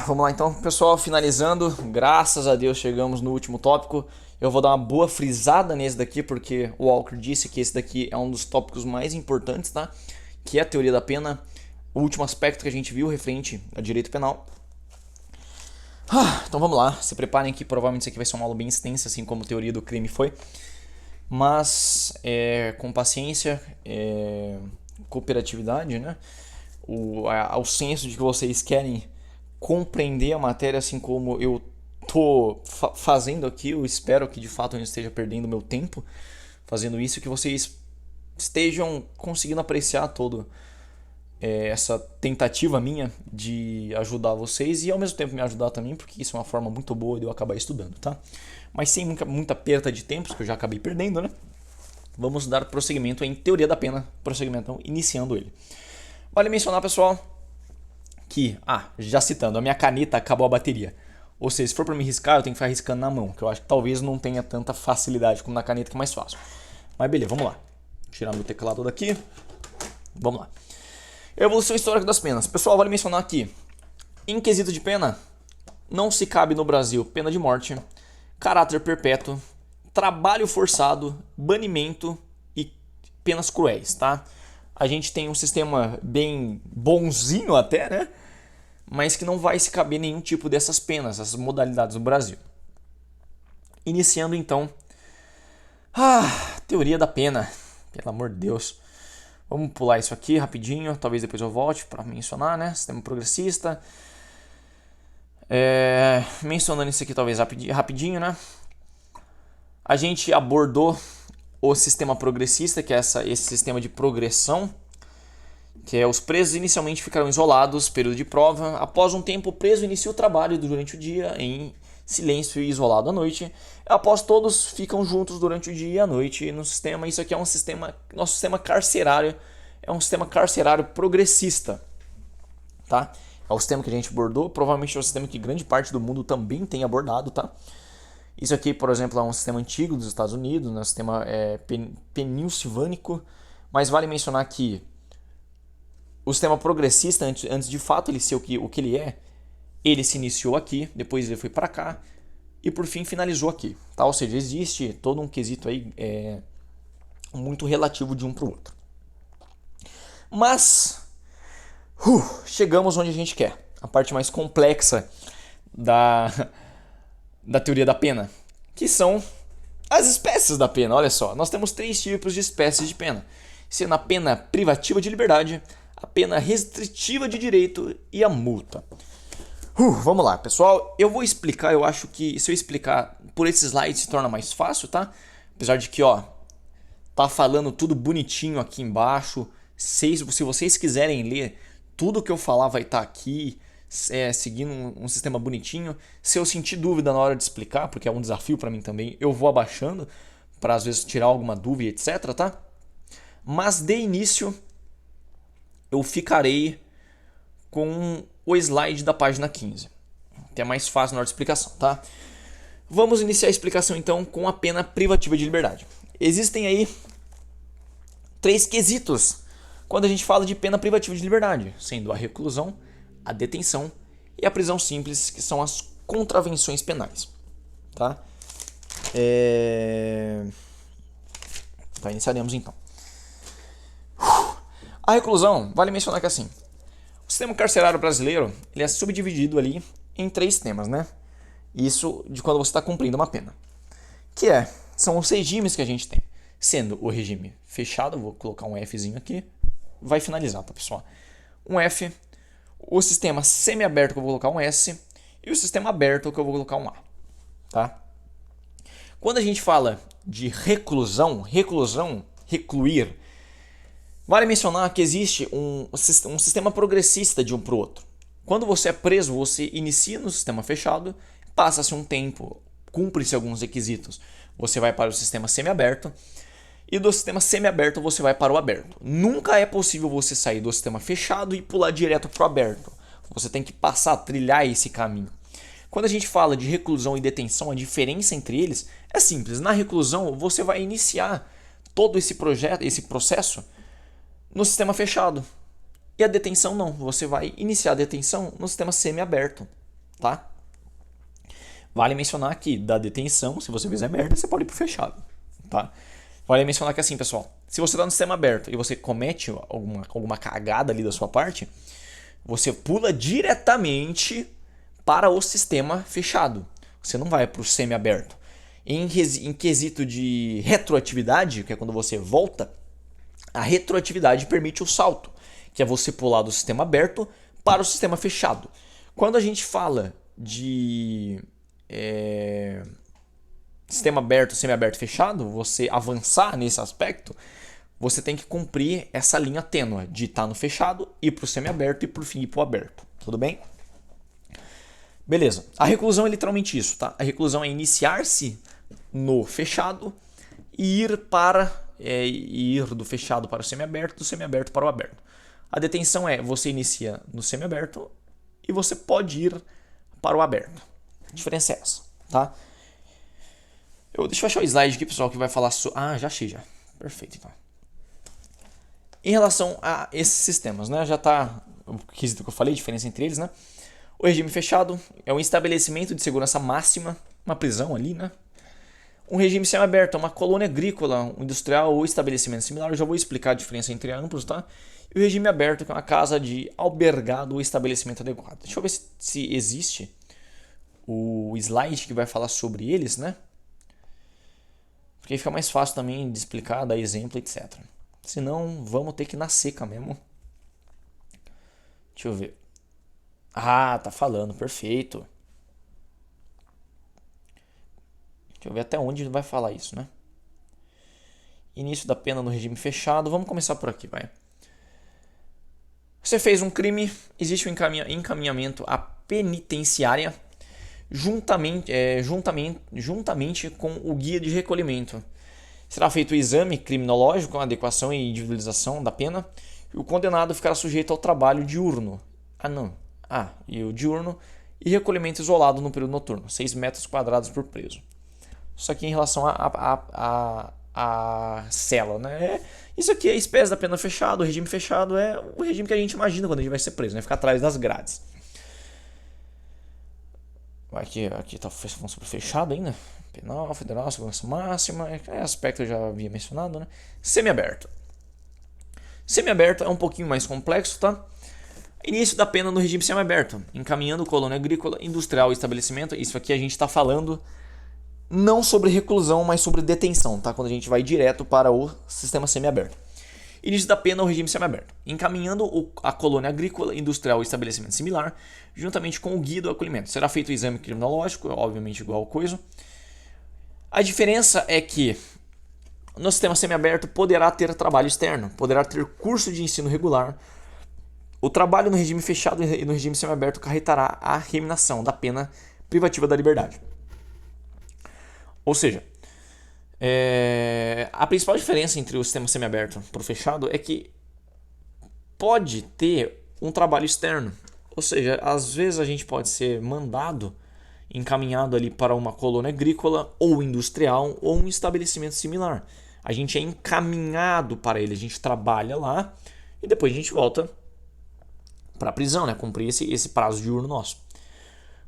Vamos lá então, pessoal, finalizando, graças a Deus chegamos no último tópico. Eu vou dar uma boa frisada nesse daqui, porque o Walker disse que esse daqui é um dos tópicos mais importantes, tá? Que é a teoria da pena, o último aspecto que a gente viu referente ao direito penal. Então vamos lá, se preparem que provavelmente isso aqui vai ser uma aula bem extensa, assim como a teoria do crime foi. Mas com paciência, cooperatividade, né? Ao senso de que vocês querem compreender a matéria assim como eu tô fazendo aqui. Eu espero que de fato eu não esteja perdendo meu tempo fazendo isso, que vocês estejam conseguindo apreciar todo essa tentativa minha de ajudar vocês e ao mesmo tempo me ajudar também, porque isso é uma forma muito boa de eu acabar estudando, tá? Mas sem muita perda de tempo, que eu já acabei perdendo, né? Vamos dar prosseguimento em teoria da pena, prosseguimento então, iniciando ele. Vale mencionar, pessoal, que, já citando, a minha caneta acabou a bateria. Ou seja, se for para me riscar, eu tenho que ficar riscando na mão, que eu acho que talvez não tenha tanta facilidade como na caneta, que é mais fácil. Mas beleza, vamos lá. Vou tirar meu teclado daqui. Vamos lá. Evolução histórica das penas. Pessoal, vale mencionar aqui, em quesito de pena, não se cabe no Brasil pena de morte, caráter perpétuo, trabalho forçado, banimento e penas cruéis, tá? A gente tem um sistema bem bonzinho até, né? Mas que não vai se caber nenhum tipo dessas penas, essas modalidades no Brasil. Iniciando então, teoria da pena, pelo amor de Deus. Vamos pular isso aqui rapidinho, talvez depois eu volte para mencionar, né? Sistema progressista. Mencionando isso aqui talvez rapidinho, né? A gente abordou o sistema progressista, que é esse sistema de progressão, que é os presos inicialmente ficarão isolados, período de prova. Após um tempo, o preso inicia o trabalho durante o dia em silêncio e isolado à noite. Após, todos ficam juntos durante o dia e a noite no sistema. Isso aqui é nosso sistema carcerário, é um sistema carcerário progressista, tá? É o sistema que a gente abordou, provavelmente é o sistema que grande parte do mundo também tem abordado, tá? Isso aqui, por exemplo, é um sistema antigo dos Estados Unidos, né? Um sistema penilsilvânico, mas vale mencionar que o sistema progressista, antes de fato ele ser o que ele é, ele se iniciou aqui, depois ele foi para cá e por fim finalizou aqui, tá? Ou seja, existe todo um quesito aí muito relativo de um para o outro. Mas chegamos onde a gente quer, a parte mais complexa da teoria da pena, que são as espécies da pena. Olha só, nós temos 3 tipos de espécies de pena, sendo a pena privativa de liberdade, a pena restritiva de direito e a multa. Vamos lá, pessoal. Eu vou explicar, eu acho que se eu explicar por esse slide se torna mais fácil, tá? Apesar de que, tá falando tudo bonitinho aqui embaixo. Se vocês quiserem ler, tudo que eu falar vai estar aqui, seguindo um sistema bonitinho. Se eu sentir dúvida na hora de explicar, porque é um desafio para mim também, eu vou abaixando para às vezes tirar alguma dúvida, etc, tá? Mas de início eu ficarei com o slide da página 15, que é mais fácil na hora de explicação, tá? Vamos iniciar a explicação então com a pena privativa de liberdade. Existem aí 3 quesitos quando a gente fala de pena privativa de liberdade, sendo a reclusão, a detenção e a prisão simples, que são as contravenções penais, tá? Iniciaremos então. A reclusão, vale mencionar que assim, o sistema carcerário brasileiro ele é subdividido ali em 3 temas, né? Isso de quando você está cumprindo uma pena. São os regimes que a gente tem. Sendo o regime fechado, vou colocar um Fzinho aqui, vai finalizar, tá, pessoal? Um F, o sistema semiaberto que eu vou colocar um S e o sistema aberto que eu vou colocar um A, tá? Quando a gente fala de reclusão, recluir, vale mencionar que existe um sistema progressista de um para o outro. Quando você é preso, você inicia no sistema fechado, passa-se um tempo, cumpre-se alguns requisitos, você vai para o sistema semiaberto e do sistema semiaberto você vai para o aberto. Nunca é possível você sair do sistema fechado e pular direto para o aberto. Você tem que trilhar esse caminho. Quando a gente fala de reclusão e detenção, a diferença entre eles é simples. Na reclusão, você vai iniciar todo esse processo no sistema fechado. E a detenção não, você vai iniciar a detenção no sistema semiaberto, tá? Vale mencionar que da detenção, se você fizer merda, você pode ir pro fechado, tá? Vale mencionar que assim, pessoal, se você está no sistema aberto e você comete alguma cagada ali da sua parte, você pula diretamente para o sistema fechado. Você não vai para o semi-aberto. Em quesito de retroatividade, que é quando você volta, a retroatividade permite o salto, que é você pular do sistema aberto para o sistema fechado. Quando a gente fala de sistema aberto, semi-aberto, fechado, você avançar nesse aspecto, você tem que cumprir essa linha tênue de estar no fechado, ir para o semi-aberto e por fim ir para o aberto. Tudo bem? Beleza. A reclusão é literalmente isso, tá? A reclusão é iniciar-se no fechado e ir do fechado para o semiaberto, do semiaberto para o aberto. A detenção é você inicia no semiaberto e você pode ir para o aberto. A diferença é essa, tá? Deixa eu achar o slide aqui, pessoal, que vai falar sobre... já achei já. Perfeito, então. Em relação a esses sistemas, né? Já está o quesito que eu falei, a diferença entre eles, né? O regime fechado é um estabelecimento de segurança máxima, uma prisão ali, né? Um regime semiaberto é uma colônia agrícola, um industrial ou estabelecimento similar. Eu já vou explicar a diferença entre ambos, tá? E o regime aberto, que é uma casa de albergado ou estabelecimento adequado. Deixa eu ver se existe o slide que vai falar sobre eles, né? Porque aí fica mais fácil também de explicar, dar exemplo, etc. Senão, vamos ter que ir na seca mesmo. Deixa eu ver. Tá falando, perfeito. Deixa eu ver até onde vai falar isso, né? Início da pena no regime fechado. Vamos começar por aqui, vai. Você fez um crime, existe um encaminhamento à penitenciária juntamente com o guia de recolhimento. Será feito o exame criminológico, a adequação e individualização da pena, e o condenado ficará sujeito ao trabalho diurno. E o diurno e recolhimento isolado no período noturno, 6 metros quadrados por preso. Isso aqui em relação à cela, né? Isso aqui é a espécie da pena fechada, o regime fechado é o regime que a gente imagina quando a gente vai ser preso, né? Ficar atrás das grades. Aqui tá falando sobre fechado ainda. Penal, federal, segurança máxima, aspecto que eu já havia mencionado, né? Semiaberto. Semiaberto é um pouquinho mais complexo, tá? Início da pena no regime semiaberto, encaminhando colônia agrícola, industrial e estabelecimento. Isso aqui a gente está falando não sobre reclusão, mas sobre detenção, tá? Quando a gente vai direto para o sistema semiaberto. Início da pena no regime semiaberto, encaminhando a colônia agrícola, industrial e estabelecimento similar, juntamente com o guia do acolhimento. Será feito o exame criminológico, obviamente igual coisa. A diferença é que no sistema semiaberto poderá ter trabalho externo, poderá ter curso de ensino regular. O trabalho no regime fechado e no regime semiaberto acarretará a reminação da pena privativa da liberdade. Ou seja, a principal diferença entre o sistema semiaberto para o fechado é que pode ter um trabalho externo. Ou seja, às vezes a gente pode ser mandado, encaminhado ali para uma colônia agrícola ou industrial ou um estabelecimento similar. A gente é encaminhado para ele, a gente trabalha lá e depois a gente volta para a prisão, né? Cumprir esse prazo diurno nosso.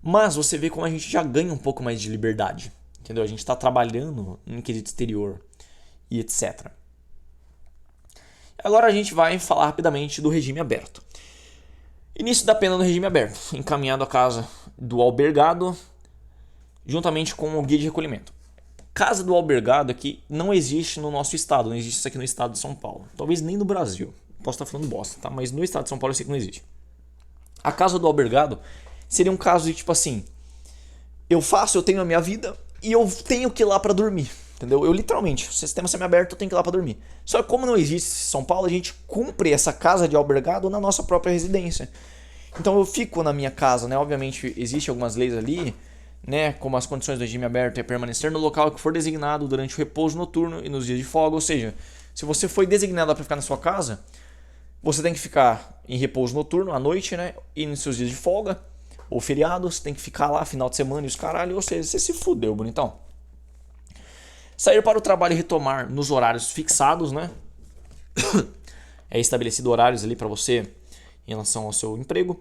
Mas você vê como a gente já ganha um pouco mais de liberdade. Entendeu? A gente está trabalhando em quesito exterior e etc. Agora a gente vai falar rapidamente do regime aberto. Início da pena no regime aberto, encaminhado à casa do albergado, juntamente com o guia de recolhimento. Casa do albergado aqui não existe no nosso estado, não existe isso aqui no estado de São Paulo. Talvez nem no Brasil. Posso estar falando bosta, tá? Mas no estado de São Paulo eu sei que não existe. A casa do albergado seria um caso de tipo assim: eu tenho a minha vida e eu tenho que ir lá pra dormir, entendeu? Eu literalmente, o sistema semiaberto, eu tenho que ir lá pra dormir. Só que como não existe em São Paulo, a gente cumpre essa casa de albergado na nossa própria residência. Então eu fico na minha casa, né? Obviamente existem algumas leis ali, né? Como as condições do regime aberto é permanecer no local que for designado durante o repouso noturno e nos dias de folga. Ou seja, se você foi designado para ficar na sua casa, você tem que ficar em repouso noturno à noite, né? E nos seus dias de folga ou feriados, tem que ficar lá final de semana e os caralho, ou seja, você se fudeu, bonitão. Sair para o trabalho e retomar nos horários fixados, né? É estabelecido horários ali para você em relação ao seu emprego.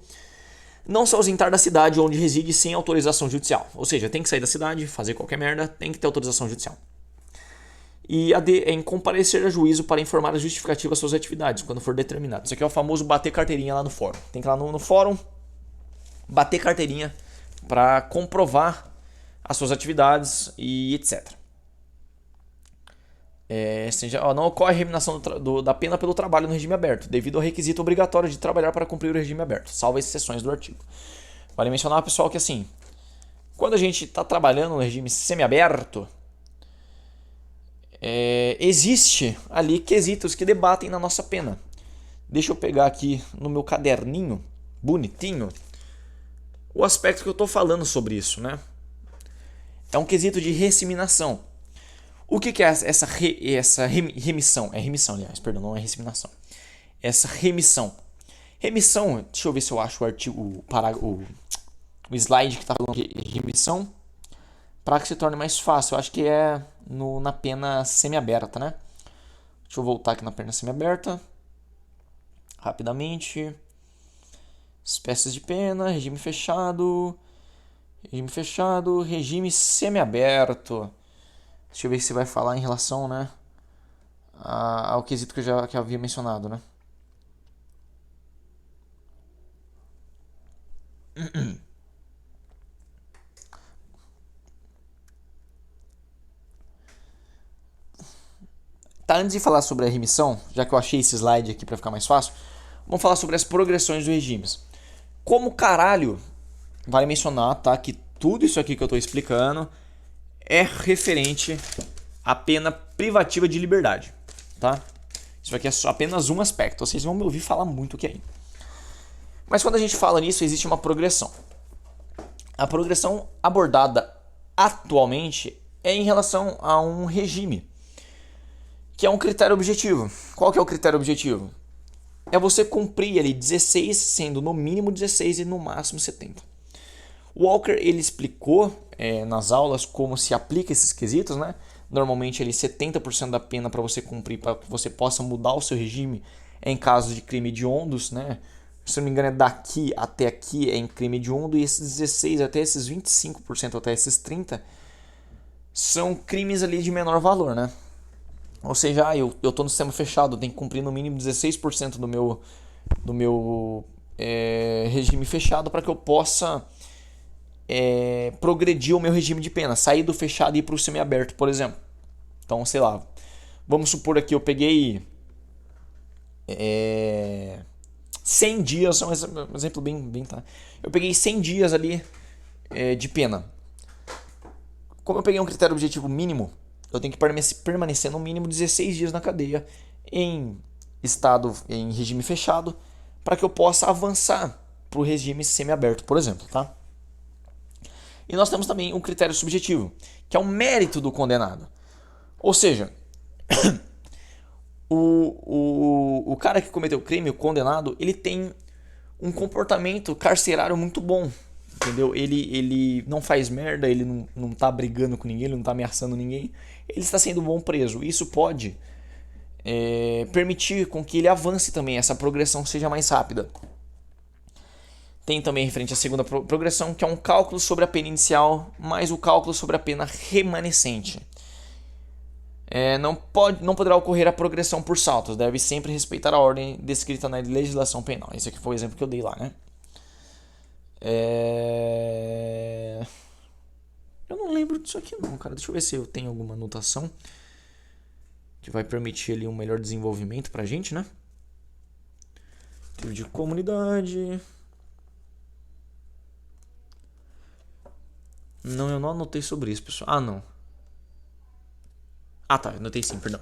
Não se ausentar da cidade onde reside sem autorização judicial. Ou seja, tem que sair da cidade, fazer qualquer merda, tem que ter autorização judicial. E a D é em comparecer a juízo para informar a justificativa das suas atividades, quando for determinado. Isso aqui é o famoso bater carteirinha lá no fórum. Tem que ir lá no fórum, bater carteirinha para comprovar as suas atividades e etc. Não ocorre remuneração da pena pelo trabalho no regime aberto, devido ao requisito obrigatório de trabalhar para cumprir o regime aberto, salvo as exceções do artigo. Vale mencionar, pessoal, que assim, quando a gente está trabalhando no regime semiaberto, existe ali quesitos que debatem na nossa pena. Deixa eu pegar aqui no meu caderninho, bonitinho, o aspecto que eu estou falando sobre isso, né? É um quesito de resseminação. O que é essa remissão? É remissão, aliás, perdão, não é resseminação. Essa remissão. Remissão, deixa eu ver se eu acho o artigo, o slide que está falando de remissão, para que se torne mais fácil. Eu acho que é na pena semiaberta, né? Deixa eu voltar aqui na pena semiaberta. Rapidamente. Espécies de pena, regime fechado, regime semiaberto. Deixa eu ver se vai falar em relação, né, ao quesito que eu havia mencionado, né? Tá, antes de falar sobre a remissão, já que eu achei esse slide aqui para ficar mais fácil, vamos falar sobre as progressões dos regimes. Como caralho, vale mencionar, tá, que tudo isso aqui que eu tô explicando é referente à pena privativa de liberdade, tá? Isso aqui é só apenas um aspecto, vocês vão me ouvir falar muito aqui ainda. Mas quando a gente fala nisso, existe uma progressão. A progressão abordada atualmente é em relação a um regime, que é um critério objetivo. Qual que é o critério objetivo? É você cumprir ali 16, sendo no mínimo 16 e no máximo 70. O Walker ele explicou nas aulas como se aplica esses quesitos, né? Normalmente ali 70% da pena para você cumprir, para que você possa mudar o seu regime em caso de crime hediondos, né? Se não me engano é daqui até aqui é em crime hediondo, e esses 16 até esses 25% até esses 30% são crimes ali de menor valor, né? Ou seja, eu tô no sistema fechado, eu tenho que cumprir no mínimo 16% do meu regime fechado para que eu possa progredir o meu regime de pena, sair do fechado e ir para o semiaberto, por exemplo. Então, sei lá, vamos supor aqui eu peguei 100 dias, é um exemplo bem tá? Eu peguei 100 dias ali de pena. Como eu peguei um critério objetivo mínimo, eu tenho que permanecer no mínimo 16 dias na cadeia em regime fechado para que eu possa avançar para o regime semiaberto, por exemplo, tá? E nós temos também um critério subjetivo, que é o mérito do condenado. Ou seja, o cara que cometeu o crime, o condenado, ele tem um comportamento carcerário muito bom, entendeu? Ele não faz merda, ele não tá brigando com ninguém, ele não tá ameaçando ninguém, ele está sendo bom preso. Isso pode permitir com que ele avance também, essa progressão seja mais rápida. Tem também referente à segunda progressão, que é um cálculo sobre a pena inicial mais o cálculo sobre a pena remanescente. Não poderá ocorrer a progressão por saltos, deve sempre respeitar a ordem descrita na legislação penal. Esse aqui foi o exemplo que eu dei lá, né? Eu não lembro disso aqui não, cara. Deixa eu ver se eu tenho alguma anotação que vai permitir ali um melhor desenvolvimento pra gente, né? Tiro de comunidade. Não, eu não anotei sobre isso, pessoal. Ah, não. Ah, tá. Anotei sim, perdão.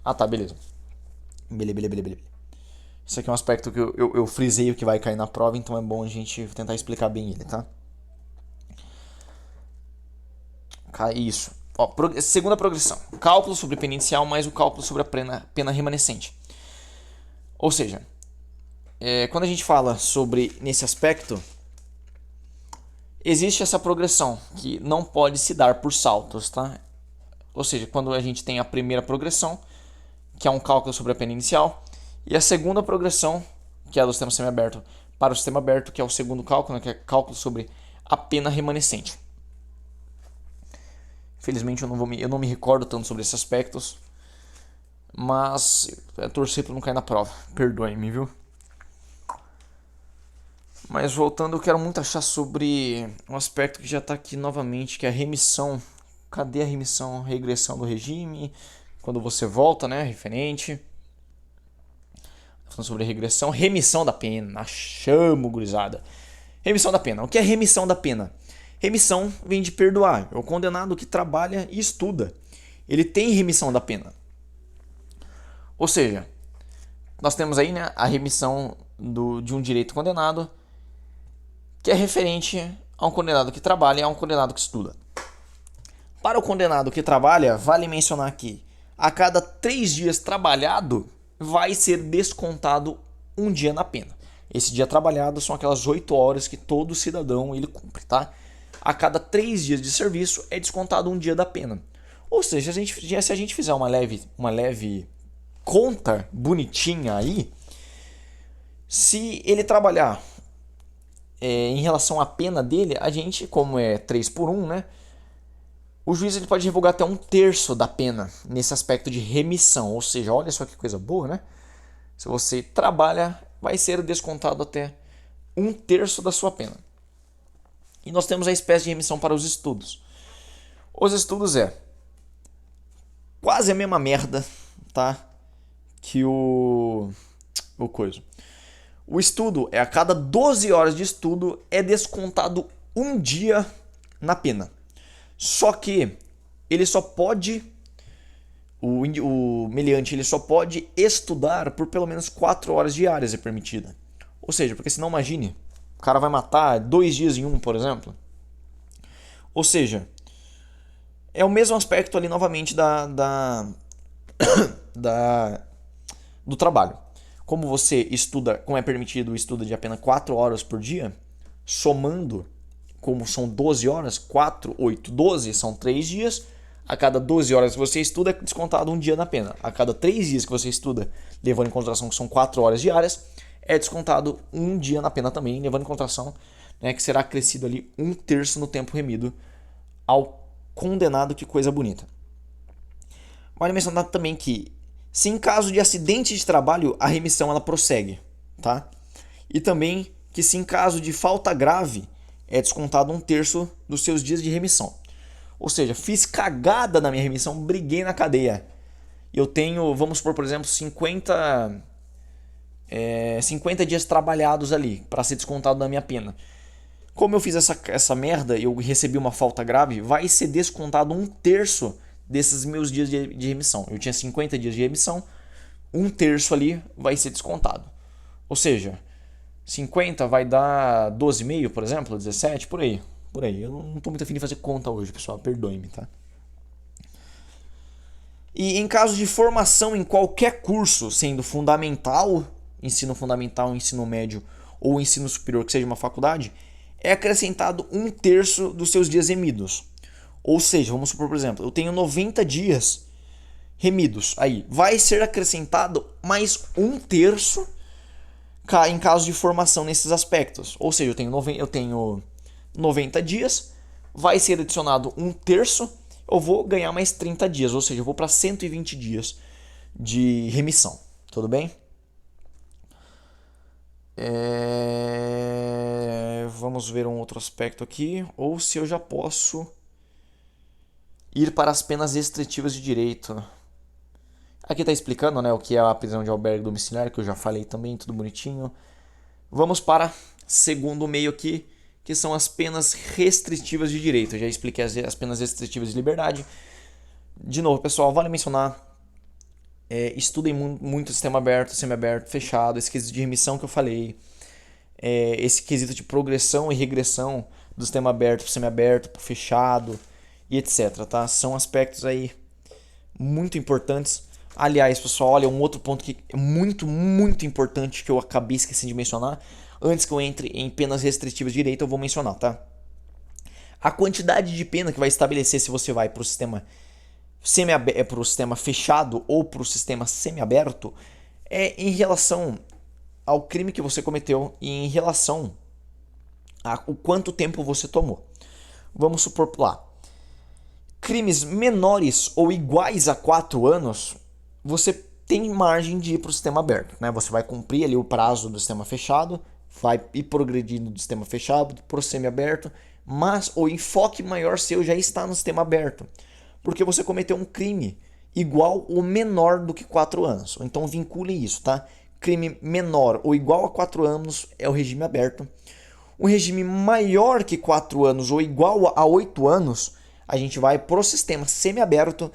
Ah, tá. Beleza. Beleza. Isso aqui é um aspecto que eu frisei o que vai cair na prova, então é bom a gente tentar explicar bem ele, tá? Isso. Ó, segunda progressão. Cálculo sobre pena inicial mais o cálculo sobre a pena remanescente. Ou seja, quando a gente fala sobre nesse aspecto, Existe essa progressão que não pode se dar por saltos, tá? Ou seja, quando a gente tem a primeira progressão, que é um cálculo sobre a pena inicial, e a segunda progressão, que é do sistema semiaberto para o sistema aberto, que é o segundo cálculo, né, que é cálculo sobre a pena remanescente. Infelizmente eu não me recordo tanto sobre esses aspectos, mas é torcer para não cair na prova. Perdoe-me, viu? Mas voltando, eu quero muito achar sobre um aspecto que já está aqui novamente, que é a remissão. Cadê a remissão? Regressão do regime, quando você volta, né? Referente. Falando sobre regressão, remissão da pena. Chamo, gurizada. Remissão da pena. O que é remissão da pena? Remissão vem de perdoar. É o condenado que trabalha e estuda. Ele tem remissão da pena. Ou seja, nós temos aí, né, a remissão de um direito condenado, que é referente a um condenado que trabalha e a um condenado que estuda. Para o condenado que trabalha, vale mencionar que a cada 3 dias trabalhado vai ser descontado um dia na pena. Esse dia trabalhado são aquelas 8 horas que todo cidadão ele cumpre, tá? A cada 3 dias de serviço é descontado um dia da pena. Ou seja, se a gente fizer uma leve conta bonitinha aí, se ele trabalhar em relação à pena dele, a gente, como é 3 por 1, né? O juiz ele pode revogar até 1/3 da pena nesse aspecto de remissão. Ou seja, olha só que coisa boa, né? Se você trabalha, vai ser descontado até 1/3 da sua pena. E nós temos a espécie de remissão para os estudos. Os estudos é quase a mesma merda, tá? Que o coisa. O estudo é a cada 12 horas de estudo é descontado um dia na pena. Só que ele só pode, o meliante ele só pode estudar por pelo menos 4 horas diárias é permitida. Ou seja, porque senão imagine, o cara vai matar 2 dias em um, por exemplo. Ou seja, é o mesmo aspecto ali novamente do trabalho. Como você estuda, como é permitido o estudo de apenas 4 horas por dia, somando, como são 12 horas, 4, 8, 12, são 3 dias. A cada 12 horas que você estuda é descontado um dia na pena. A cada 3 dias que você estuda, levando em consideração que são 4 horas diárias, é descontado um dia na pena também, levando em consideração, né, que será acrescido ali 1/3 no tempo remido ao condenado. Que coisa bonita. Vale mencionar também que, se em caso de acidente de trabalho, a remissão ela prossegue, tá? E também que, se em caso de falta grave, é descontado 1/3 dos seus dias de remissão. Ou seja, fiz cagada na minha remissão, briguei na cadeia. Eu tenho, vamos supor, por exemplo, 50 dias trabalhados ali para ser descontado da minha pena. Como eu fiz essa merda e eu recebi uma falta grave, vai ser descontado 1/3 desses meus dias de remissão. Eu tinha 50 dias de remissão, 1/3 ali vai ser descontado. Ou seja, 50 vai dar 12,5, por exemplo, 17, por aí. Por aí. Eu não estou muito afim de fazer conta hoje, pessoal, perdoe-me, tá? E em caso de formação em qualquer curso, sendo fundamental, ensino médio ou ensino superior, que seja uma faculdade, é acrescentado 1/3 dos seus dias remidos. Ou seja, vamos supor, por exemplo, eu tenho 90 dias remidos. Aí vai ser acrescentado mais 1/3 em caso de formação nesses aspectos. Ou seja, eu tenho 90 dias, vai ser adicionado 1/3, eu vou ganhar mais 30 dias. Ou seja, eu vou para 120 dias de remissão. Tudo bem? Vamos ver um outro aspecto aqui. Ou se eu já posso ir para as penas restritivas de direito. Aqui está explicando, né, o que é a prisão de albergue domiciliar, que eu já falei também, tudo bonitinho. Vamos para segundo meio aqui, que são as penas restritivas de direito. Eu já expliquei as penas restritivas de liberdade. De novo, pessoal, vale mencionar, estudem muito sistema aberto, semiaberto, fechado, esse quesito de remissão que eu falei, esse quesito de progressão e regressão do sistema aberto para semiaberto, para fechado e etc. Tá? São aspectos aí muito importantes. Aliás, pessoal, olha, um outro ponto que é muito, muito importante que eu acabei esquecendo de mencionar. Antes que eu entre em penas restritivas de direito, eu vou mencionar, tá? A quantidade de pena que vai estabelecer se você vai para o sistema fechado ou para o sistema semiaberto é em relação ao crime que você cometeu e em relação a o quanto tempo você tomou. Vamos supor lá, crimes menores ou iguais a 4 anos, você tem margem de ir para o sistema aberto, né? Você vai cumprir ali o prazo do sistema fechado, vai ir progredindo do sistema fechado para o semiaberto, mas o enfoque maior seu já está no sistema aberto, porque você cometeu um crime igual ou menor do que 4 anos. Então vincule isso, tá? Crime menor ou igual a 4 anos é o regime aberto. Um regime maior que 4 anos ou igual a 8 anos, a gente vai pro sistema semiaberto.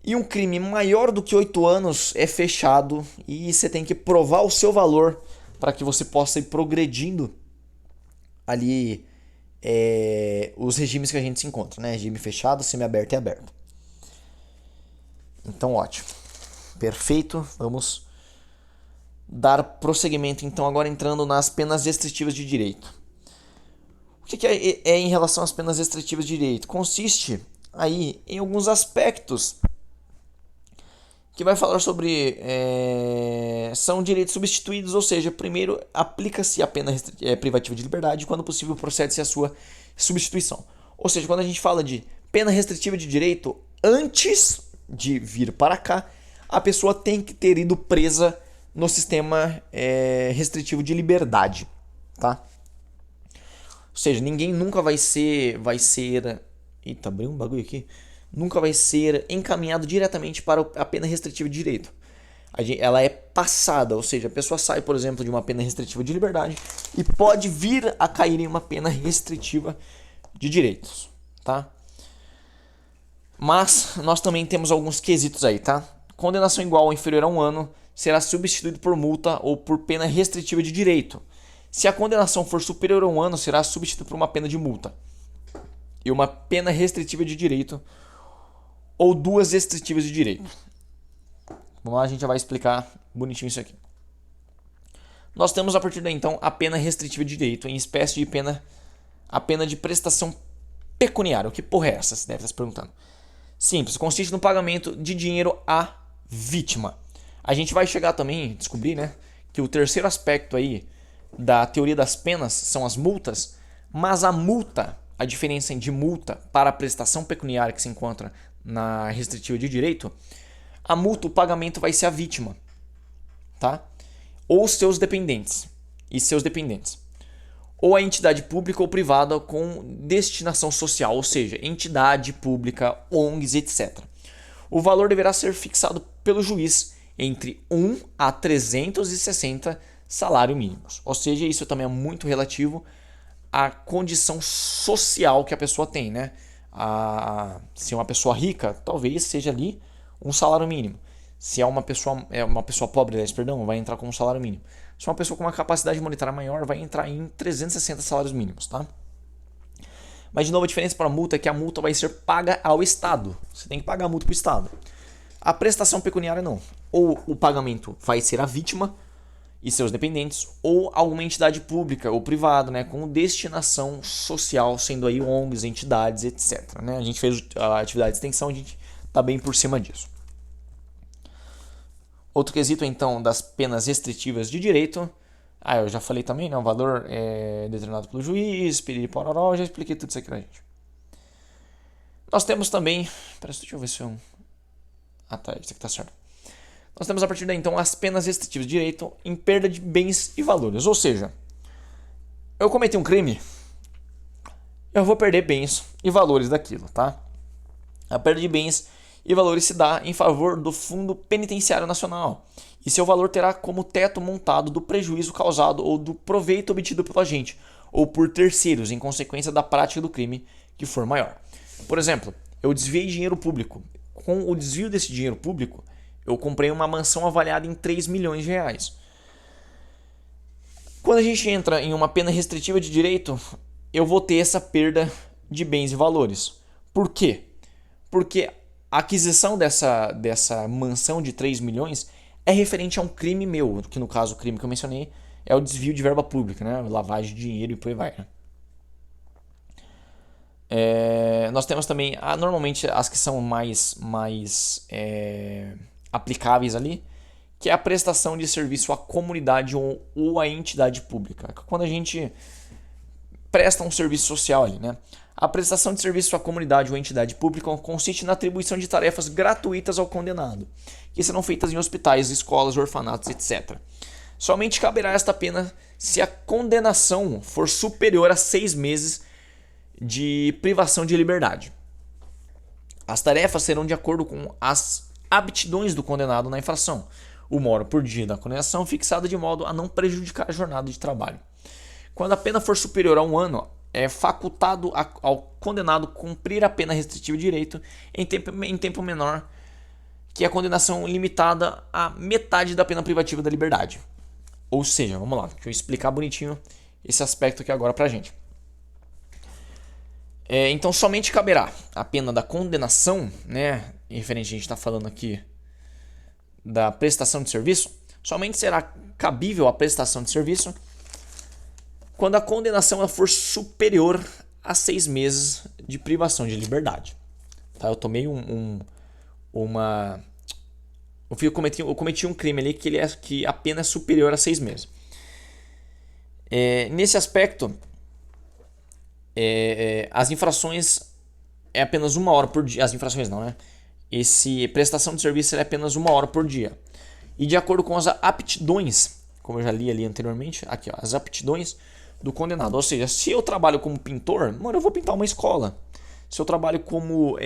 E um crime maior do que 8 anos é fechado e você tem que provar o seu valor para que você possa ir progredindo ali os regimes que a gente se encontra, né? Regime fechado, semiaberto e aberto. Então, ótimo. Perfeito. Vamos dar prosseguimento, então, agora entrando nas penas restritivas de direito. O que é em relação às penas restritivas de direito? Consiste aí em alguns aspectos que vai falar sobre são direitos substituídos, ou seja, primeiro aplica-se a pena privativa de liberdade, quando possível procede-se a sua substituição. Ou seja, quando a gente fala de pena restritiva de direito, antes de vir para cá, a pessoa tem que ter ido presa no sistema restritivo de liberdade, tá? Ou seja, ninguém nunca vai ser... Eita, abriu um bagulho aqui. Nunca vai ser encaminhado diretamente para a pena restritiva de direito. Ela é passada, ou seja, a pessoa sai, por exemplo, de uma pena restritiva de liberdade e pode vir a cair em uma pena restritiva de direitos, tá? Mas nós também temos alguns quesitos aí, tá? Condenação igual ou inferior a 1 ano será substituído por multa ou por pena restritiva de direito. Se a condenação for superior a 1 ano, será substituído por uma pena de multa e uma pena restritiva de direito ou 2 restritivas de direito. Vamos lá, a gente já vai explicar bonitinho isso aqui. Nós temos a partir daí então a pena restritiva de direito em espécie de pena, a pena de prestação pecuniária. O que porra é essa? Você deve estar se perguntando. Simples, consiste no pagamento de dinheiro à vítima. A gente vai chegar também, descobrir, né, que o terceiro aspecto aí da teoria das penas são as multas, mas a multa, a diferença de multa para a prestação pecuniária que se encontra na restritiva de direito, a multa, o pagamento vai ser a vítima, tá? Ou seus dependentes ou a entidade pública ou privada com destinação social, ou seja, entidade pública, ONGs, etc. O valor deverá ser fixado pelo juiz entre 1 a 360 salários mínimos. Ou seja, isso também é muito relativo à condição social que a pessoa tem, né? Se é uma pessoa rica, talvez seja ali um salário mínimo. Se é uma pessoa pobre, perdão, vai entrar com um salário mínimo. Se é uma pessoa com uma capacidade monetária maior, vai entrar em 360 salários mínimos, tá? Mas de novo, a diferença para a multa é que a multa vai ser paga ao Estado. Você tem que pagar a multa para o Estado. A prestação pecuniária não. Ou o pagamento vai ser a vítima e seus dependentes, ou alguma entidade pública ou privada, né, com destinação social, sendo aí ONGs, entidades, etc. Né? A gente fez a atividade de extensão, a gente está bem por cima disso. Outro quesito, então, das penas restritivas de direito. Eu já falei também, né? O valor é determinado pelo juiz, piriri pororó, já expliquei tudo isso aqui pra gente. Nós temos também... Deixa eu ver se eu... tá, isso aqui tá certo. Nós temos a partir daí, então, as penas restritivas de direito em perda de bens e valores. Ou seja, eu cometi um crime, eu vou perder bens e valores daquilo, tá? A perda de bens e valores se dá em favor do Fundo Penitenciário Nacional, e seu valor terá como teto montado do prejuízo causado ou do proveito obtido pelo agente ou por terceiros em consequência da prática do crime que for maior. Por exemplo, eu desviei dinheiro público. Com o desvio desse dinheiro público, eu comprei uma mansão avaliada em 3 milhões de reais. Quando a gente entra em uma pena restritiva de direito, eu vou ter essa perda de bens e valores. Por quê? Porque a aquisição dessa mansão de 3 milhões é referente a um crime meu, que no caso o crime que eu mencionei é o desvio de verba pública, né? Lavagem de dinheiro e por aí vai. Né? Nós temos também, normalmente, as que são mais aplicáveis ali, que é a prestação de serviço à comunidade ou à entidade pública. Quando a gente presta um serviço social ali, né? A prestação de serviço à comunidade ou entidade pública consiste na atribuição de tarefas gratuitas ao condenado, que serão feitas em hospitais, escolas, orfanatos, etc. Somente caberá esta pena se a condenação for superior a 6 meses de privação de liberdade. As tarefas serão de acordo com as aptidões do condenado na infração, 1 hora por dia da condenação, fixada de modo a não prejudicar a jornada de trabalho. Quando a pena for superior a 1 ano, é facultado ao condenado cumprir a pena restritiva de direito em tempo menor que a condenação limitada à metade da pena privativa da liberdade. Ou seja, vamos lá, deixa eu explicar bonitinho esse aspecto aqui agora pra gente. Então somente caberá a pena da condenação, né? Referente, a gente está falando aqui da prestação de serviço, somente será cabível a prestação de serviço quando a condenação for superior a 6 meses de privação de liberdade. Tá? Eu tomei eu cometi um crime ali que a pena é superior a 6 meses. Nesse aspecto, as infrações é apenas 1 hora por dia. As infrações não, né? Prestação de serviço é apenas 1 hora por dia. E de acordo com as aptidões, como eu já li ali anteriormente, aqui ó, as aptidões do condenado. Ou seja, se eu trabalho como pintor, mano, eu vou pintar uma escola. Se eu trabalho como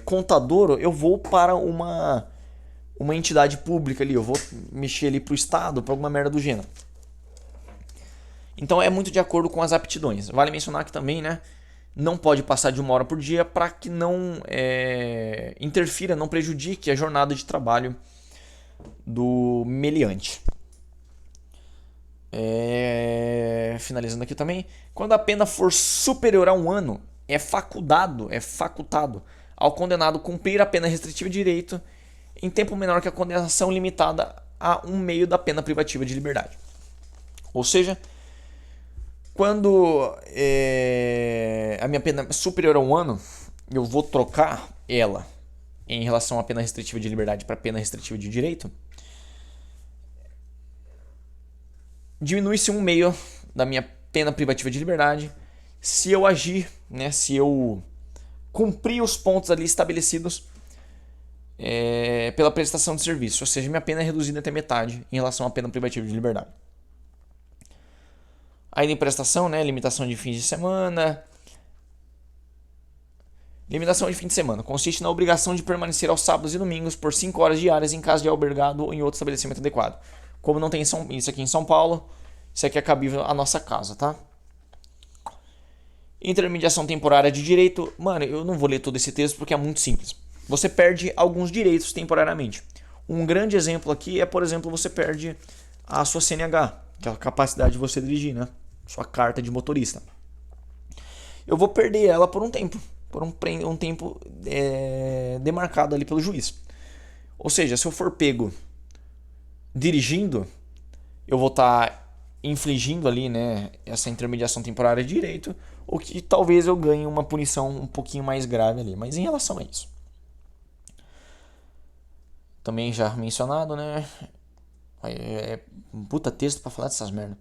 contador, eu vou para uma entidade pública ali. Eu vou mexer ali pro Estado, para alguma merda do gênero. Então é muito de acordo com as aptidões. Vale mencionar que também, né, não pode passar de 1 hora por dia para que não interfira, não prejudique a jornada de trabalho do meliante. Finalizando aqui também, quando a pena for superior a 1 ano, é facultado ao condenado cumprir a pena restritiva de direito em tempo menor que a condenação limitada a 1/2 da pena privativa de liberdade. Ou seja, quando a minha pena é superior a 1 ano, eu vou trocar ela em relação à pena restritiva de liberdade para pena restritiva de direito. Diminui-se 1/2 da minha pena privativa de liberdade se eu agir, né, se eu cumprir os pontos ali estabelecidos pela prestação de serviço. Ou seja, minha pena é reduzida até metade em relação à pena privativa de liberdade. Ainda em prestação, né, limitação de fins de semana. Limitação de fim de semana consiste na obrigação de permanecer aos sábados e domingos por 5 horas diárias em casa de albergado ou em outro estabelecimento adequado. Como não tem isso aqui em São Paulo, isso aqui é cabível à nossa casa, tá? Intermediação temporária de direito. Mano, eu não vou ler todo esse texto porque é muito simples. Você perde alguns direitos temporariamente. Um grande exemplo aqui é, por exemplo, você perde a sua CNH, que é a capacidade de você dirigir, né? Sua carta de motorista. Eu vou perder ela por um tempo. Por um tempo demarcado ali pelo juiz. Ou seja, se eu for pego dirigindo, eu vou estar infligindo ali, né, essa intermediação temporária de direito, ou que talvez eu ganhe uma punição um pouquinho mais grave ali. Mas em relação a isso, também já mencionado, né, puta texto pra falar dessas merda.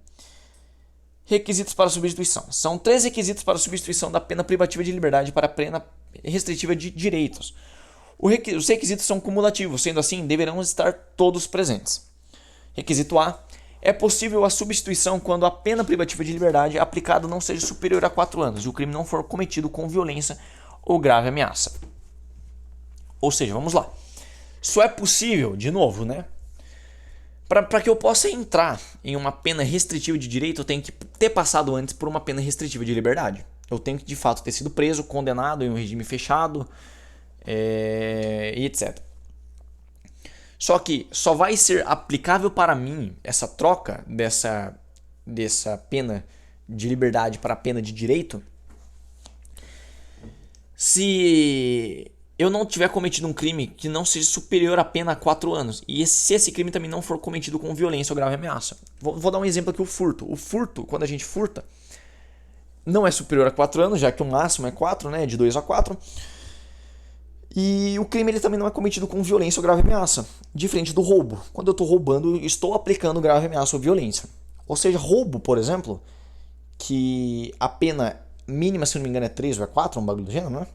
Requisitos para substituição. São 3 requisitos para substituição da pena privativa de liberdade para a pena restritiva de direitos. Os requisitos são cumulativos, sendo assim, deverão estar todos presentes. Requisito A. É possível a substituição quando a pena privativa de liberdade aplicada não seja superior a 4 anos e o crime não for cometido com violência ou grave ameaça. Ou seja, vamos lá. Só é possível, de novo, né? Para que eu possa entrar em uma pena restritiva de direito, eu tenho que ter passado antes por uma pena restritiva de liberdade. Eu tenho que, de fato, ter sido preso, condenado em um regime fechado, e etc. Só que só vai ser aplicável para mim essa troca dessa pena de liberdade para a pena de direito se eu não tiver cometido um crime que não seja superior a pena a 4 anos. E se esse crime também não for cometido com violência ou grave ameaça. Vou dar um exemplo aqui, o furto. O furto, quando a gente furta, não é superior a 4 anos, já que o máximo é 4, né, de 2 a 4. E o crime ele também não é cometido com violência ou grave ameaça, diferente do roubo. Quando eu estou roubando, estou aplicando grave ameaça ou violência. Ou seja, roubo, por exemplo, que a pena mínima, se não me engano, é 3 ou é 4, um bagulho do gênero, né?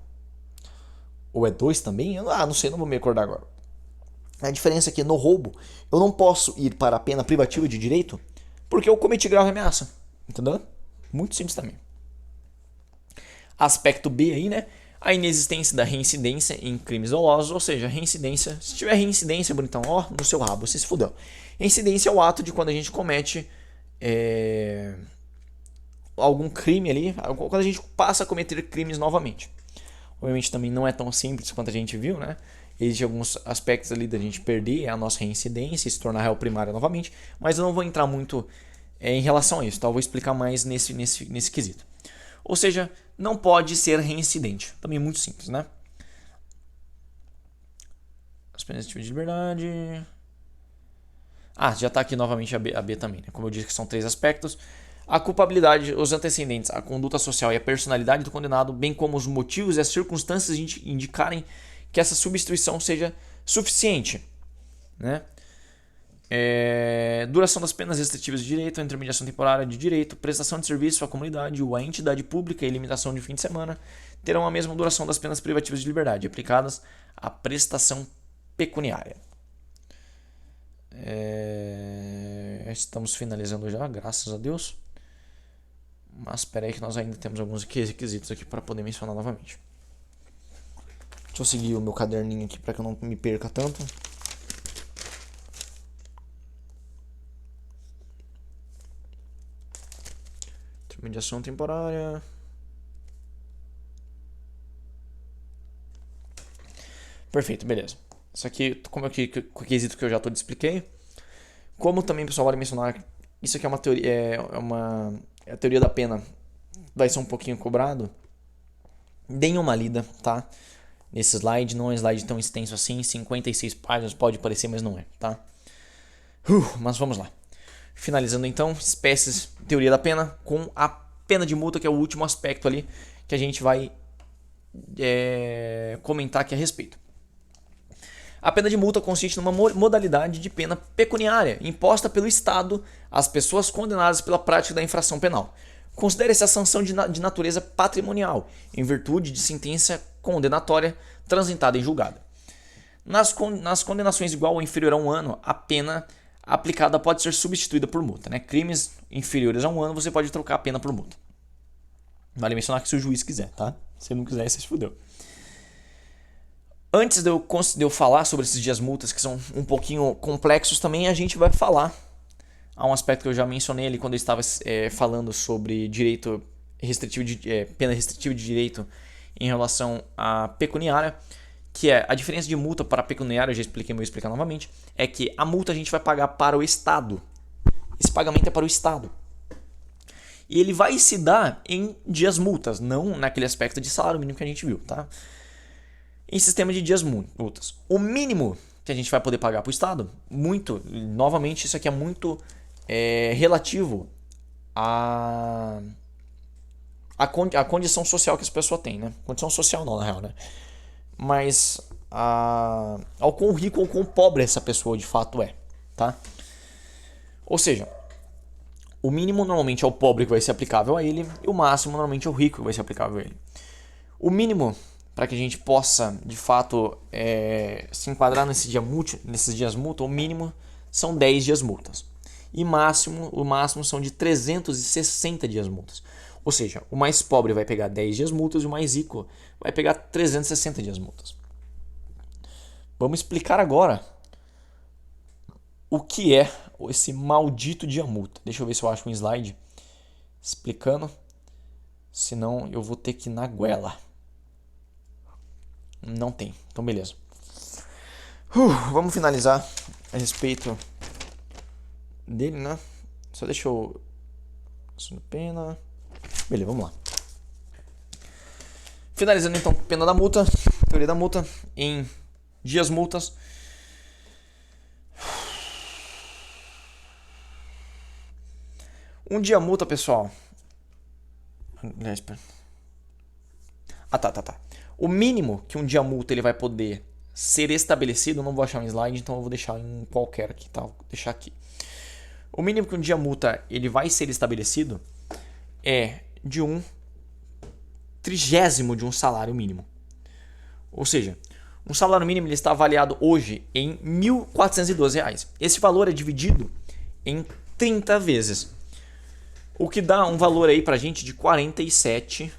Ou é 2 também? Não sei, não vou me acordar agora. A diferença é que no roubo, eu não posso ir para a pena privativa de direito porque eu cometi grave ameaça. Entendeu? Muito simples também. Aspecto B aí, né? A inexistência da reincidência em crimes dolosos, ou seja, reincidência. Se tiver reincidência, bonitão, ó, no seu rabo, você se fudeu. Reincidência é o ato de quando a gente comete algum crime ali, quando a gente passa a cometer crimes novamente. Obviamente também não é tão simples quanto a gente viu, né? Existem alguns aspectos ali da gente perder a nossa reincidência e se tornar réu primário novamente, mas eu não vou entrar muito em relação a isso, tá? Eu vou explicar mais nesse quesito. Ou seja, não pode ser reincidente. Também muito simples, né? As penas de liberdade. Já está aqui novamente a B também, né? Como eu disse que são 3 aspectos. A culpabilidade, os antecedentes, a conduta social e a personalidade do condenado, bem como os motivos e as circunstâncias indicarem que essa substituição seja suficiente, né? Duração das penas restritivas de direito, a intermediação temporária de direito, prestação de serviço à comunidade ou à entidade pública e limitação de fim de semana terão a mesma duração das penas privativas de liberdade aplicadas à prestação pecuniária. Estamos finalizando já, graças a Deus. Mas espera aí que nós ainda temos alguns requisitos aqui para poder mencionar novamente. Deixa eu seguir o meu caderninho aqui para que eu não me perca tanto. Intermediação temporária. Perfeito, beleza. Isso aqui, como é que o quesito que eu já te expliquei. Como também, pessoal, vale mencionar, isso aqui é uma teoria, é a teoria da pena. Vai ser um pouquinho cobrado. Deem uma lida, tá? Nesse slide, não é um slide tão extenso assim, 56 páginas, pode parecer, mas não é, tá? Mas vamos lá. Finalizando então, espécies, teoria da pena, com a pena de multa, que é o último aspecto ali que a gente vai comentar aqui a respeito. A pena de multa consiste numa modalidade de pena pecuniária imposta pelo Estado às pessoas condenadas pela prática da infração penal. Considere-se a sanção de natureza patrimonial, em virtude de sentença condenatória transitada em julgado. Nas condenações igual ou inferior a 1 ano, a pena aplicada pode ser substituída por multa. Né? Crimes inferiores a 1 ano, você pode trocar a pena por multa. Vale mencionar que se o juiz quiser, tá? Se não quiser, você se fudeu. Antes de eu falar sobre esses dias multas, que são um pouquinho complexos também, a gente vai falar a um aspecto que eu já mencionei ali quando eu estava falando sobre direito restritivo pena restritiva de direito em relação à pecuniária, que é a diferença de multa para pecuniária, eu já expliquei, mas vou explicar novamente, é que a multa a gente vai pagar para o Estado. Esse pagamento é para o Estado. E ele vai se dar em dias multas, não naquele aspecto de salário mínimo que a gente viu, tá? Em sistema de dias multas. O mínimo que a gente vai poder pagar para o Estado, novamente, isso aqui é muito relativo à condição social que essa pessoa tem, né? Condição social não, na real, né? Mas ao quão rico ou quão pobre essa pessoa de fato é, tá? Ou seja, o mínimo normalmente é o pobre que vai ser aplicável a ele e o máximo normalmente é o rico que vai ser aplicável a ele. O mínimo, para que a gente possa de fato se enquadrar nesses dias multa, o mínimo são 10 dias multas. E o máximo são de 360 dias multas. Ou seja, o mais pobre vai pegar 10 dias multas e o mais rico vai pegar 360 dias multas. Vamos explicar agora o que é esse maldito dia multa. Deixa eu ver se eu acho um slide explicando. Senão eu vou ter que ir na goela. Não tem. Então beleza. Vamos finalizar a respeito dele, né? Só deixa eu... Pena... Beleza, vamos lá. Finalizando então pena da multa, teoria da multa em dias multas. Um dia multa, pessoal, Aliás, pera. Tá. O mínimo que um dia multa ele vai poder ser estabelecido, eu não vou achar um slide, então eu vou deixar em qualquer aqui, tá? Vou deixar aqui. O mínimo que um dia multa ele vai ser estabelecido é de 1/30 de um salário mínimo. Ou seja, um salário mínimo ele está avaliado hoje em R$ 1.412. Esse valor é dividido em 30 vezes. O que dá um valor aí pra gente de R$ 47,07.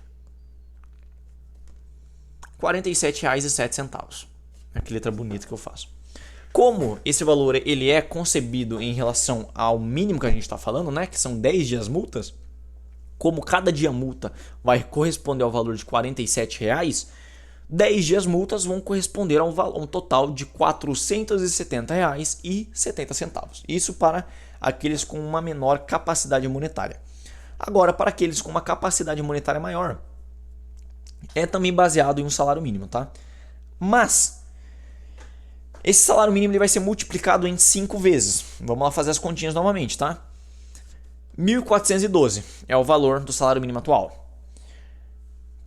Que letra bonita que eu faço. Como esse valor ele é concebido em relação ao mínimo que a gente está falando, né, que são 10 dias multas, como cada dia multa vai corresponder ao valor de R$ 47,00, 10 dias multas vão corresponder a um total de R$ 470,70. Isso para aqueles com uma menor capacidade monetária. Agora, para aqueles com uma capacidade monetária maior, é também baseado em um salário mínimo, tá? Mas esse salário mínimo ele vai ser multiplicado em 5 vezes. Vamos lá fazer as continhas novamente, tá? 1.412 é o valor do salário mínimo atual.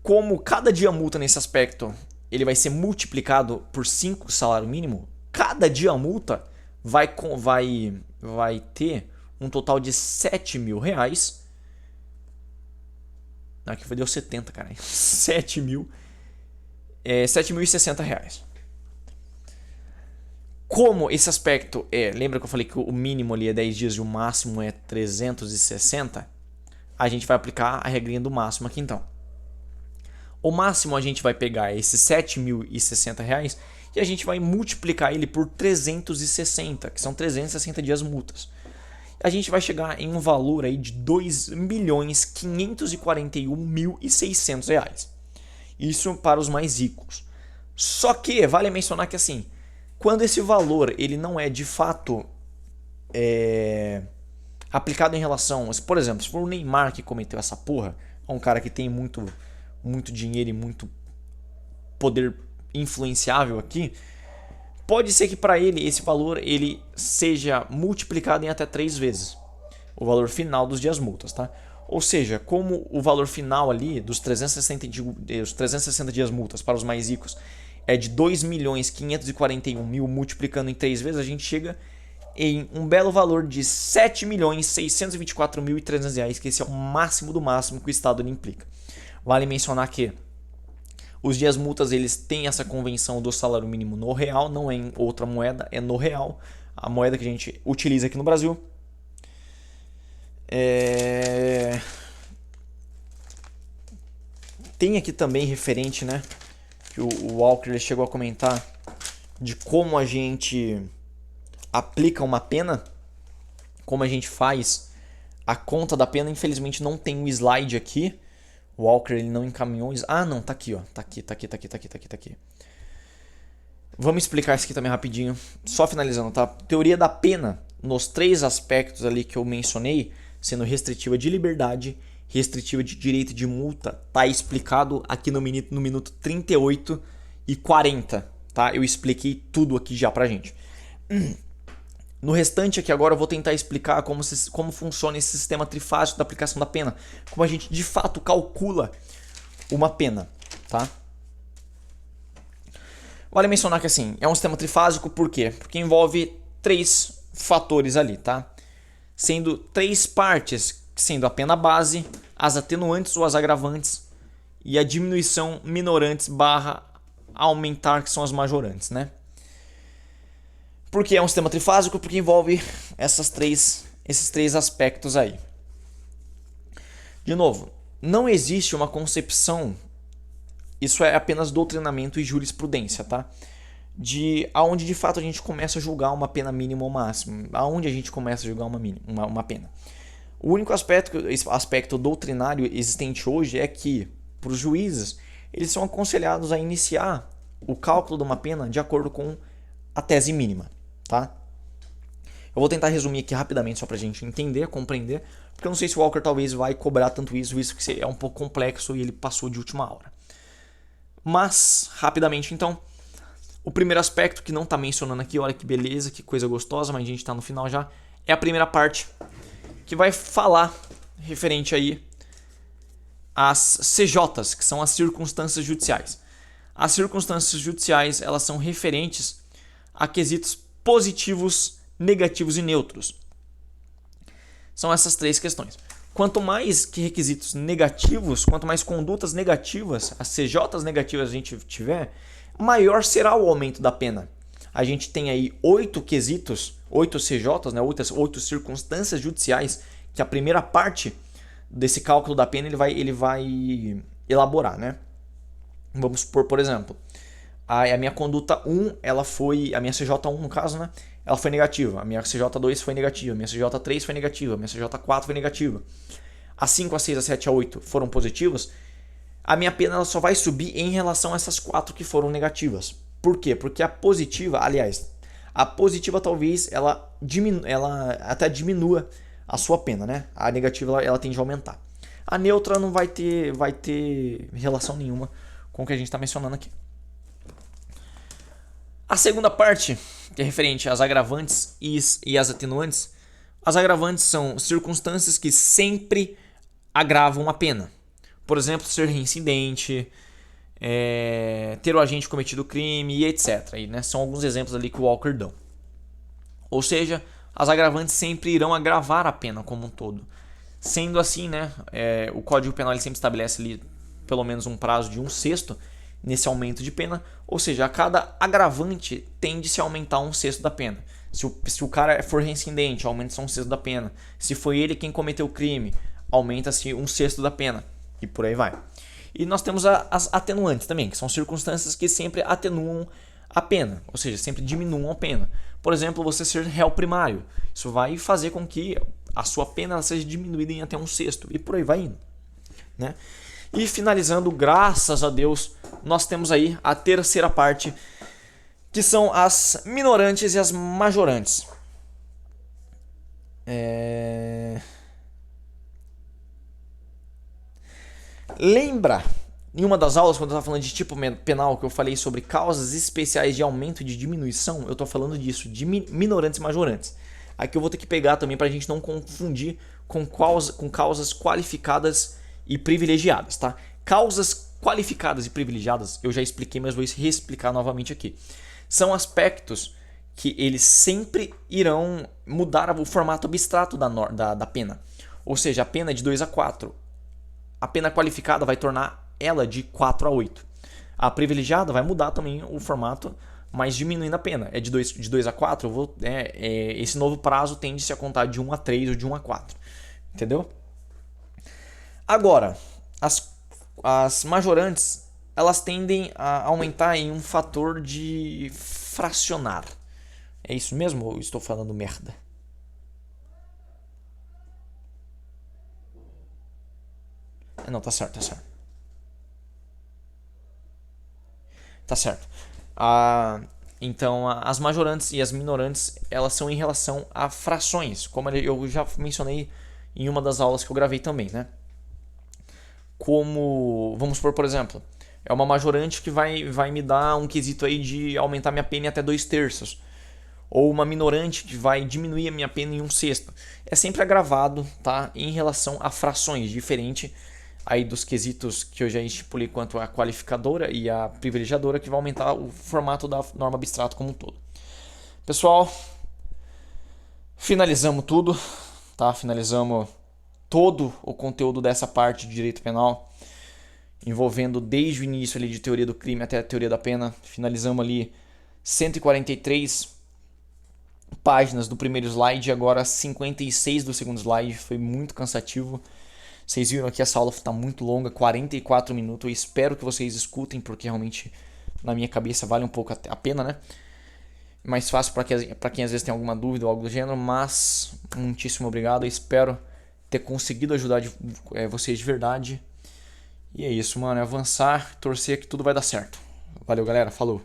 Como cada dia multa nesse aspecto ele vai ser multiplicado por 5 salário mínimo, cada dia multa vai ter um total de R$ 7.000. Aqui deu 70, cara. 7.060 reais. Como esse aspecto lembra que eu falei que o mínimo ali é 10 dias e o máximo é 360? A gente vai aplicar a regrinha do máximo aqui então. O máximo a gente vai pegar esses 7.060 reais e a gente vai multiplicar ele por 360, que são 360 dias multas. A gente vai chegar em um valor aí de R$ 2.541.600 reais. Isso para os mais ricos. Só que vale mencionar que assim, quando esse valor ele não é de fato aplicado em relação, por exemplo, se for o Neymar que cometeu essa porra, é um cara que tem muito dinheiro e muito poder influenciável aqui, pode ser que para ele esse valor ele seja multiplicado em até 3 vezes o valor final dos dias multas, tá? Ou seja, como o valor final ali dos 360 dias multas para os mais ricos é de 2.541.000 multiplicando em 3 vezes, a gente chega em um belo valor de R$ 7.624.300, que esse é o máximo do máximo que o Estado lhe implica. Vale mencionar que os dias multas eles têm essa convenção do salário mínimo no real, não é em outra moeda, é no real, a moeda que a gente utiliza aqui no Brasil. Tem aqui também referente, né, que o Walker ele chegou a comentar de como a gente aplica uma pena, como a gente faz a conta da pena. Infelizmente não tem um slide aqui. O Walker ele não encaminhou. Ah, não, tá aqui, ó. Tá aqui. Vamos explicar isso aqui também rapidinho. Só finalizando, tá? Teoria da pena nos 3 aspectos ali que eu mencionei, sendo restritiva de liberdade, restritiva de direito de multa, tá explicado aqui no minuto 38 e 40, tá? Eu expliquei tudo aqui já pra gente. No restante aqui agora eu vou tentar explicar como funciona esse sistema trifásico da aplicação da pena, como a gente de fato calcula uma pena, tá? Vale mencionar que assim, é um sistema trifásico por quê? Porque envolve 3 fatores ali, tá? Sendo 3 partes, sendo a pena base, as atenuantes ou as agravantes e a diminuição minorantes barra aumentar, que são as majorantes, né? Por que é um sistema trifásico? Porque envolve esses três aspectos aí. De novo, não existe uma concepção, isso é apenas doutrinamento e jurisprudência, tá? De aonde de fato a gente começa a julgar uma pena mínima ou máxima, aonde a gente começa a julgar uma pena. O único aspecto doutrinário existente hoje é que, para os juízes, eles são aconselhados a iniciar o cálculo de uma pena de acordo com a tese mínima, tá? Eu vou tentar resumir aqui rapidamente só pra gente entender, compreender, porque eu não sei se o Walker talvez vai cobrar tanto isso, visto que é um pouco complexo e ele passou de última hora. Mas, rapidamente então, o primeiro aspecto que não tá mencionando aqui, olha que beleza, que coisa gostosa, mas a gente tá no final já, é a primeira parte, que vai falar referente aí as CJs, que são as circunstâncias judiciais. As circunstâncias judiciais, elas são referentes a quesitos positivos, negativos e neutros. São essas três questões. Quanto mais que requisitos negativos, quanto mais condutas negativas, as CJs negativas a gente tiver, maior será o aumento da pena. A gente tem aí 8 quesitos, 8 CJs, né, 8 circunstâncias judiciais, que a primeira parte desse cálculo da pena ele vai elaborar, né? Vamos supor, por exemplo, a minha conduta 1, ela foi, a minha CJ1 no caso, né? Ela foi negativa, a minha CJ2 foi negativa, a minha CJ3 foi negativa, a minha CJ4 foi negativa. A 5, a 6, a 7, a 8 foram positivas, a minha pena ela só vai subir em relação a essas 4 que foram negativas. Por quê? Porque a positiva, aliás, a positiva talvez ela até diminua a sua pena, né? A negativa ela tende a aumentar. A neutra não vai ter relação nenhuma com o que a gente está mencionando aqui. A segunda parte, que é referente às agravantes e às atenuantes, as agravantes são circunstâncias que sempre agravam a pena. Por exemplo, ser reincidente, ter o agente cometido o crime e etc. E, né, são alguns exemplos ali que o Walker dão. Ou seja, as agravantes sempre irão agravar a pena como um todo. Sendo assim, né, o Código Penal ele sempre estabelece ali pelo menos um prazo de 1/6 nesse aumento de pena, ou seja, a cada agravante tende-se a aumentar 1/6 da pena. Se o cara for reincidente, aumenta-se 1/6 da pena. Se foi ele quem cometeu o crime, aumenta-se 1/6 da pena. E por aí vai. E nós temos as atenuantes também, que são circunstâncias que sempre atenuam a pena, ou seja, sempre diminuam a pena. Por exemplo, você ser réu primário. Isso vai fazer com que a sua pena seja diminuída em até 1/6 e por aí vai indo, né? E finalizando, graças a Deus, nós temos aí a terceira parte, que são as minorantes e as majorantes. Lembra, em uma das aulas, quando eu estava falando de tipo penal, que eu falei sobre causas especiais de aumento e de diminuição? Eu estou falando disso, de minorantes e majorantes. Aqui eu vou ter que pegar também para a gente não confundir com causas qualificadas e privilegiadas, tá? Causas qualificadas e privilegiadas eu já expliquei, mas vou reexplicar novamente aqui. São aspectos que eles sempre irão mudar o formato abstrato da pena. Ou seja, a pena é de 2 a 4. A pena qualificada vai tornar ela de 4 a 8. A privilegiada vai mudar também o formato, mas diminuindo a pena. É de 2 a 4, esse novo prazo tende-se a contar de 1 a 3 ou de 1 a 4. Entendeu? Agora, as majorantes, elas tendem a aumentar em um fator de fracionar. É isso mesmo ou estou falando merda? Não, tá certo, tá certo. Tá certo. Então, as majorantes e as minorantes, elas são em relação a frações, como eu já mencionei em uma das aulas que eu gravei também, né? Como, vamos supor, por exemplo, é uma majorante que vai me dar um quesito aí de aumentar minha pena em até 2/3. Ou uma minorante que vai diminuir a minha pena em 1/6. É sempre agravado, tá? Em relação a frações, diferente aí dos quesitos que eu já estipulei quanto a qualificadora e a privilegiadora, que vai aumentar o formato da norma abstrata como um todo. Pessoal, finalizamos tudo, tá? Finalizamos todo o conteúdo dessa parte de direito penal, envolvendo desde o início ali de teoria do crime até a teoria da pena. Finalizamos ali 143 páginas do primeiro slide, agora 56 do segundo slide. Foi muito cansativo. Vocês viram aqui, essa aula está muito longa, 44 minutos. Eu espero que vocês escutem, porque realmente na minha cabeça vale um pouco a pena, né? Mais fácil para quem às vezes tem alguma dúvida ou algo do gênero, mas muitíssimo obrigado. Eu espero ter conseguido ajudar vocês de verdade. E é isso, mano. É avançar, torcer que tudo vai dar certo. Valeu, galera. Falou.